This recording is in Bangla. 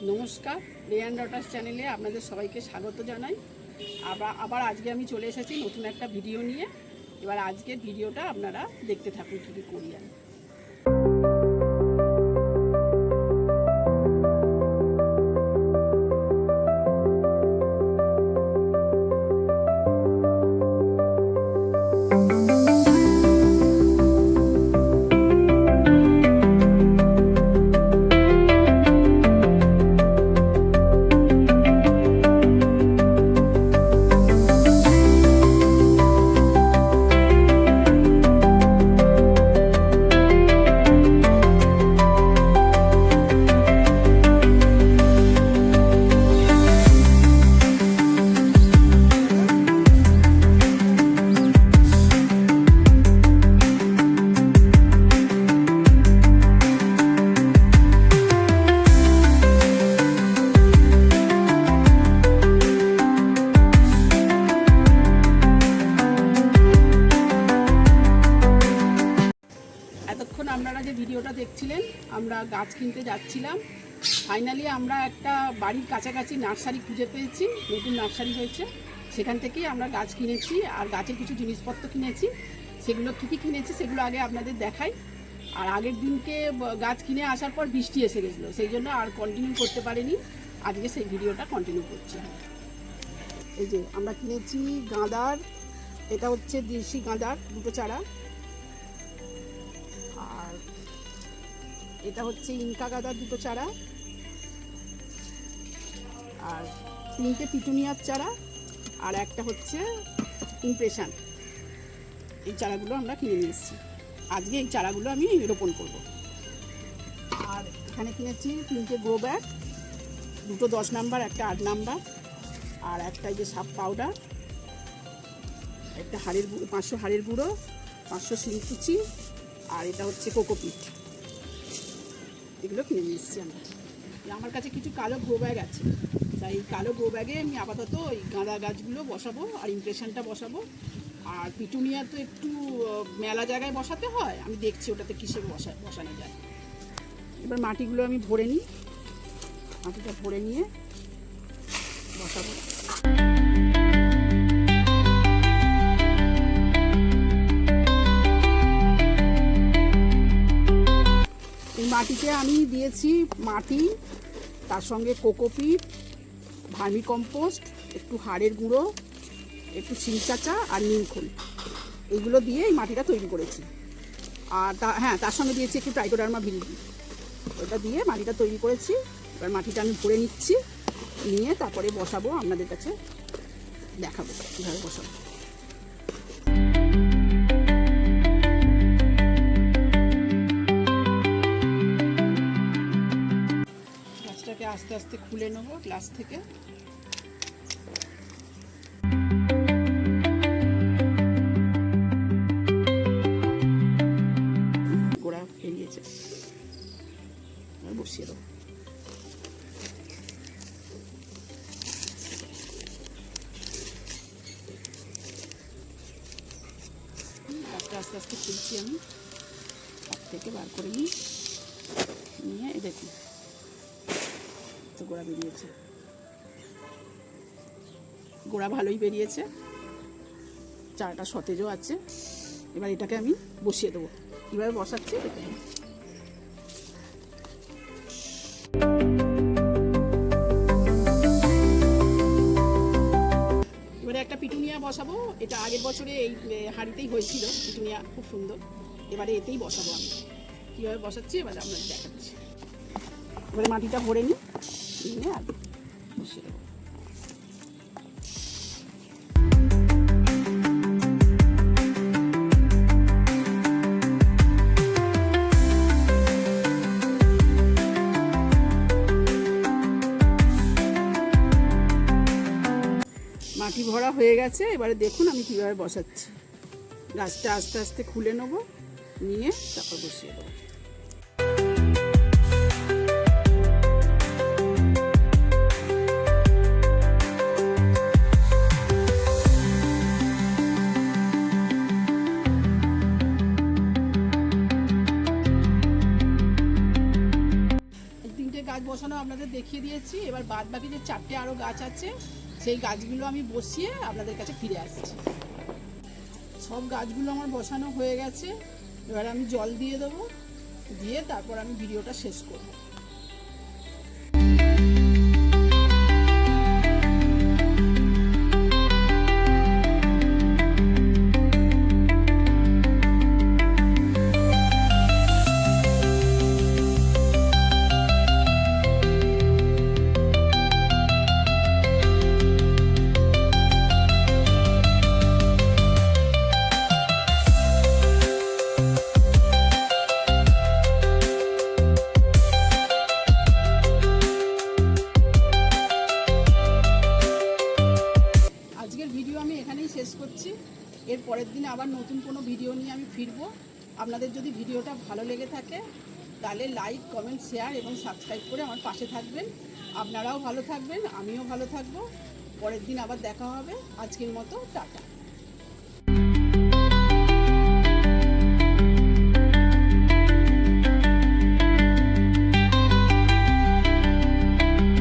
নমস্কার, রে অ্যান্ড ডটার্স চ্যানেলে আপনাদের সবাইকে স্বাগত জানাই। আবার আজকে আমি চলে এসেছি নতুন একটা ভিডিও নিয়ে। এবার আজকের ভিডিওটা আপনারা দেখতে থাকুন কী কী করি আমি। এতক্ষণ আপনারা যে ভিডিওটা দেখছিলেন, আমরা গাছ কিনতে যাচ্ছিলাম। ফাইনালি আমরা একটা বাড়ির কাছাকাছি নার্সারি খুঁজে পেয়েছি, নতুন নার্সারি হয়েছে, সেখান থেকেই আমরা গাছ কিনেছি আর গাছের কিছু জিনিসপত্র কিনেছি। সেগুলো কী কী কিনেছি সেগুলো আগে আপনাদের দেখাই। আর আগের দিনকে গাছ কিনে আসার পর বৃষ্টি এসে গেছিলো, সেই জন্য আর কন্টিনিউ করতে পারিনি। আজকে সেই ভিডিওটা কন্টিনিউ করছি। এই যে আমরা কিনেছি গাঁদার, এটা হচ্ছে দেশি গাঁদার দুটো চারা, আর এটা হচ্ছে ইনকা গাঁদার দুটো চারা, আর 3টে পিটুনিয়ার চারা, আর একটা হচ্ছে ইমপ্রেশন। এই চারাগুলো আমরা কিনে নিয়ে এসেছি। আজকে এই চারাগুলো আমি রোপণ করব। আর এখানে কিনেছি 3টে গ্রো ব্যাগ, দুটো 10 নাম্বার, একটা 8 নাম্বার, আর একটা যে সাপ পাউডার, একটা 500 হাড়ের গুঁড়ো, 500 শিংকুচি, আর এটা হচ্ছে কোকোপিট। এগুলো কিনে নিয়ে এসেছি আমরা। আমার কাছে কিছু কালো গ্রো ব্যাগ আছে, তাই এই কালো গ্রো ব্যাগে আমি আপাতত ওই গাঁদা গাছগুলো বসাবো আর ইমপ্রেশনটা বসাবো। আর পিটুনিয়া তো একটু মেলা জায়গায় বসাতে হয়, আমি দেখছি ওটাতে কিসে বসানো যায়। এবার মাটিগুলো আমি ভরে নিই, মাটিটা ভরে নিয়ে বসাবো। এই মাটিতে আমি দিয়েছি মাটি, তার সঙ্গে কোকোপিট, ভার্মি কম্পোস্ট, একটু হাড়ের গুঁড়ো, একটু শিংচাচা আর নিমখোল, এইগুলো দিয়ে এই মাটিটা তৈরি করেছি। আর তার সঙ্গে দিয়েছি একটু ট্রাইকোডার্মা ভিরিডি, ওটা দিয়ে মাটিটা তৈরি করেছি। এবার মাটিটা আমি ভরে নিচ্ছি, নিয়ে তারপরে বসাবো, আপনাদের কাছে দেখাবো কীভাবে বসাবো। গাছটাকে আস্তে আস্তে খুলে নেবো গ্লাস থেকে। গোড়া বেরিয়েছে, বসিয়ে দেবো। গাছটা আস্তে আস্তে খুলছি আমি, হাত থেকে বার করে নিয়ে দেখুন তো গোড়া বেরিয়েছে, গোড়া ভালোই বেরিয়েছে, চারাটা সতেজও আছে। এবার এটাকে আমি বসিয়ে দেবো। কীভাবে বসাচ্ছি দেখুন। এবারে একটা পিটুনিয়া বসাবো, এটা আগের বছরে এই হাঁড়িতেই হয়েছিল, পিটুনিয়া খুব সুন্দর। এবারে এতেই বসাবো আমি। কীভাবে বসাচ্ছি এবারে আপনাদের দেখাচ্ছি। এবারে মাটিটা ভরে নিই, নিয়ে আর বসিয়ে দেবো। মাটি ভরা হয়ে গেছে, এবারে দেখুন আমি কীভাবে বসাচ্ছি। গাছটা আস্তে আস্তে খুলে নেব, নিয়ে তারপর বসিয়ে দেবো। বসানো আপনাদের আপনাদের দেখিয়ে দিয়েছি। এবার বাদ বাকি যে 4টে আরও গাছ আছে সেই গাছগুলো আমি বসিয়ে আপনাদের কাছে ফিরে আসছি। সব গাছগুলো আমার বসানো হয়ে গেছে। এবার আমি জল দিয়ে দেবো, দিয়ে তারপর আমি ভিডিওটা শেষ করব। আজকের ভিডিও আমি এখানেই শেষ করছি। এর পরের দিনে আবার নতুন কোনো ভিডিও নিয়ে আমি ফিরবো। আপনাদের যদি ভিডিওটা ভালো লেগে থাকে তাহলে লাইক, কমেন্ট, শেয়ার এবং সাবস্ক্রাইব করে আমার পাশে থাকবেন। আপনারাও ভালো থাকবেন, আমিও ভালো থাকবো। পরের দিন আবার দেখা হবে। আজকের মতো টাটা।